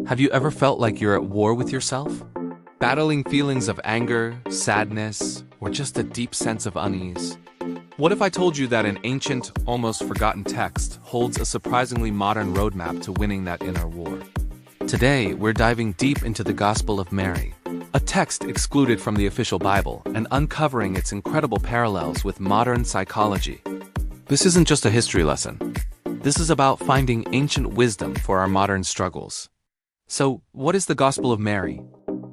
Have you ever felt like you're at war with yourself? Battling feelings of anger, sadness, or just a deep sense of unease? What if I told you that an ancient, almost forgotten text holds a surprisingly modern roadmap to winning that inner war? Today, we're diving deep into the Gospel of Mary, a text excluded from the official Bible and uncovering its incredible parallels with modern psychology. This isn't just a history lesson. This is about finding ancient wisdom for our modern struggles. So, what is the Gospel of Mary?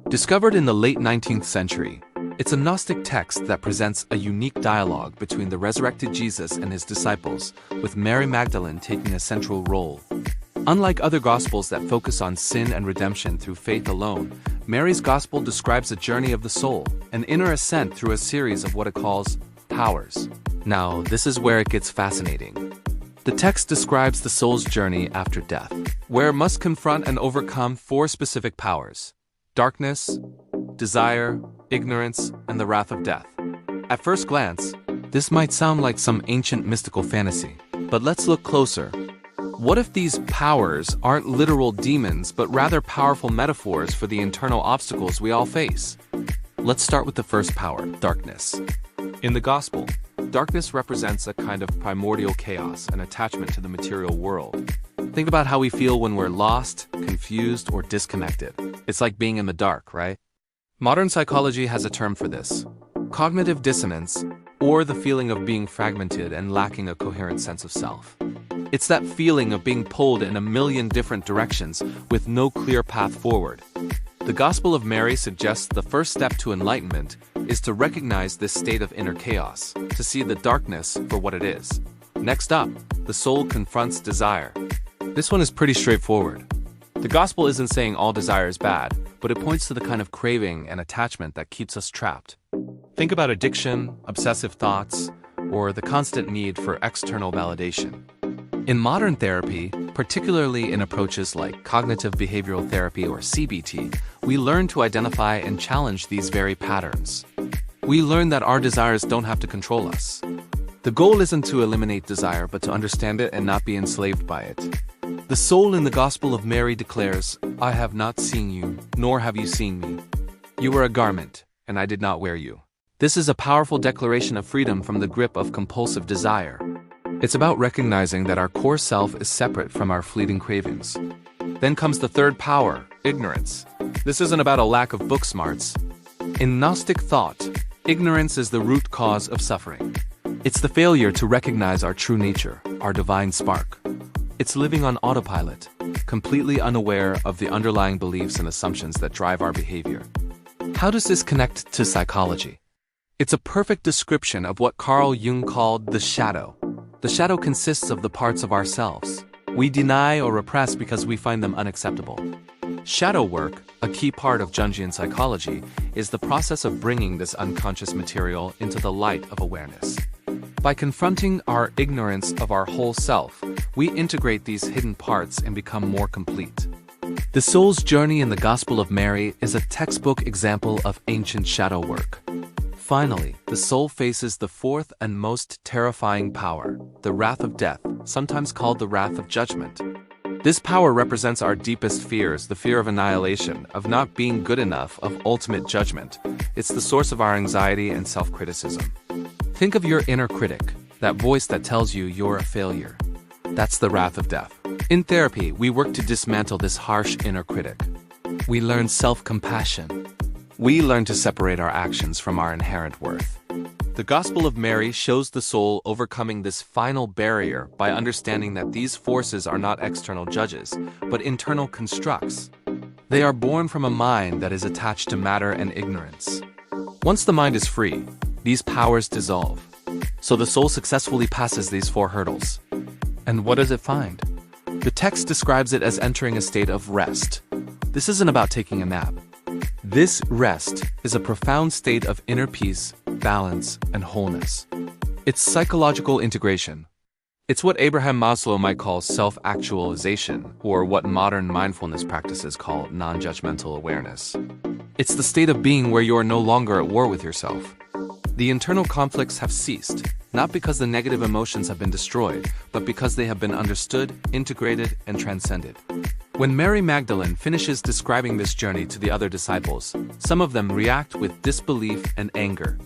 Discovered in the late 19th century, it's a Gnostic text that presents a unique dialogue between the resurrected Jesus and his disciples, with Mary Magdalene taking a central role. Unlike other Gospels that focus on sin and redemption through faith alone, Mary's Gospel describes a journey of the soul, an inner ascent through a series of what it calls powers. Now, this is where it gets fascinating. The text describes the soul's journey after death, where it must confront and overcome four specific powers: darkness, desire, ignorance, and the wrath of death. At first glance, this might sound like some ancient mystical fantasy, but let's look closer. What if these powers aren't literal demons, but rather powerful metaphors for the internal obstacles we all face? Let's start with the first power, darkness. In the Gospel, darkness represents a kind of primordial chaos and attachment to the material world. Think about how we feel when we're lost, confused, or disconnected. It's like being in the dark, right? Modern psychology has a term for this: cognitive dissonance, or the feeling of being fragmented and lacking a coherent sense of self. It's that feeling of being pulled in a million different directions with no clear path forward. The Gospel of Mary suggests the first step to enlightenment is to recognize this state of inner chaos, to see the darkness for what it is. Next up, the soul confronts desire. This one is pretty straightforward. The Gospel isn't saying all desire is bad, but it points to the kind of craving and attachment that keeps us trapped. Think about addiction, obsessive thoughts, or the constant need for external validation. In modern therapy, particularly in approaches like cognitive behavioral therapy or CBT, we learn to identify and challenge these very patterns. We learn that our desires don't have to control us. The goal isn't to eliminate desire, but to understand it and not be enslaved by it. The soul in the Gospel of Mary declares, "I have not seen you, nor have you seen me. You were a garment, and I did not wear you." This is a powerful declaration of freedom from the grip of compulsive desire. It's about recognizing that our core self is separate from our fleeting cravings. Then comes the third power, ignorance. This isn't about a lack of book smarts. In Gnostic thought, ignorance is the root cause of suffering. It's the failure to recognize our true nature, our divine spark. It's living on autopilot, completely unaware of the underlying beliefs and assumptions that drive our behavior. How does this connect to psychology? It's a perfect description of what Carl Jung called the shadow. The shadow consists of the parts of ourselves we deny or repress because we find them unacceptable. Shadow work, a key part of Jungian psychology, is the process of bringing this unconscious material into the light of awareness. By confronting our ignorance of our whole self, we integrate these hidden parts and become more complete. The soul's journey in the Gospel of Mary is a textbook example of ancient shadow work. Finally, the soul faces the fourth and most terrifying power, the wrath of death, sometimes called the wrath of judgment. This power represents our deepest fears, the fear of annihilation, of not being good enough, of ultimate judgment. It's the source of our anxiety and self-criticism. Think of your inner critic, that voice that tells you you're a failure. That's the wrath of death. In therapy, we work to dismantle this harsh inner critic. We learn self-compassion. We learn to separate our actions from our inherent worth. The Gospel of Mary shows the soul overcoming this final barrier by understanding that these forces are not external judges, but internal constructs. They are born from a mind that is attached to matter and ignorance. Once the mind is free, these powers dissolve. So the soul successfully passes these four hurdles. And what does it find? The text describes it as entering a state of rest. This isn't about taking a nap. This rest is a profound state of inner peace, balance, and wholeness. It's psychological integration. It's what Abraham Maslow might call self-actualization, or what modern mindfulness practices call non-judgmental awareness. It's the state of being where you are no longer at war with yourself. The internal conflicts have ceased, not because the negative emotions have been destroyed, but because they have been understood, integrated, and transcended. When Mary Magdalene finishes describing this journey to the other disciples, some of them react with disbelief and anger.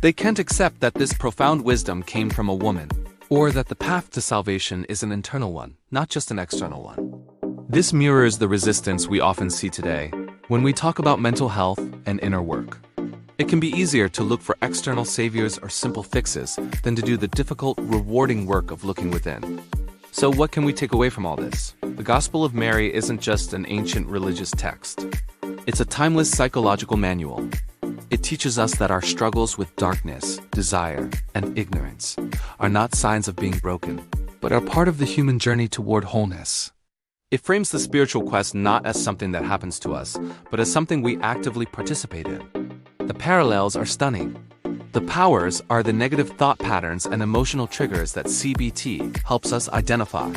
They can't accept that this profound wisdom came from a woman, or that the path to salvation is an internal one, not just an external one. This mirrors the resistance we often see today when we talk about mental health and inner work. It can be easier to look for external saviors or simple fixes than to do the difficult, rewarding work of looking within. So what can we take away from all this? The Gospel of Mary isn't just an ancient religious text. It's a timeless psychological manual. It teaches us that our struggles with darkness, desire, and ignorance are not signs of being broken, but are part of the human journey toward wholeness. It frames the spiritual quest not as something that happens to us, but as something we actively participate in. The parallels are stunning. The powers are the negative thought patterns and emotional triggers that CBT helps us identify.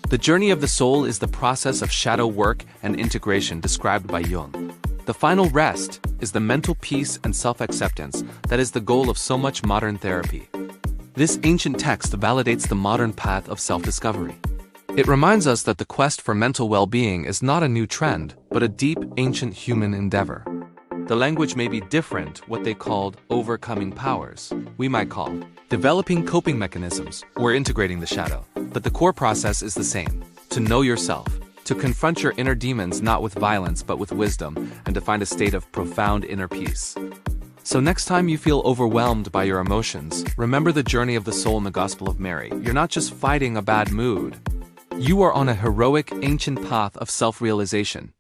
The journey of the soul is the process of shadow work and integration described by Jung. The final rest is the mental peace and self-acceptance that is the goal of so much modern therapy. This ancient text validates the modern path of self-discovery. It reminds us that the quest for mental well-being is not a new trend, but a deep, ancient human endeavor. The language may be different, what they called overcoming powers, we might call developing coping mechanisms or integrating the shadow. But the core process is the same: to know yourself, to confront your inner demons not with violence but with wisdom, and to find a state of profound inner peace. So next time you feel overwhelmed by your emotions, remember the journey of the soul in the Gospel of Mary. You're not just fighting a bad mood. You are on a heroic, ancient path of self-realization.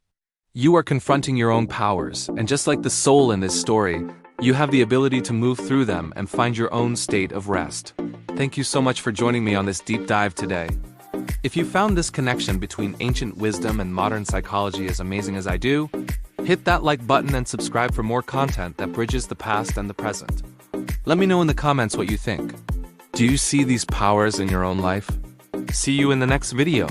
You are confronting your own powers, and just like the soul in this story, you have the ability to move through them and find your own state of rest. Thank you so much for joining me on this deep dive today. If you found this connection between ancient wisdom and modern psychology as amazing as I do, hit that like button and subscribe for more content that bridges the past and the present. Let me know in the comments what you think. Do you see these powers in your own life? See you in the next video.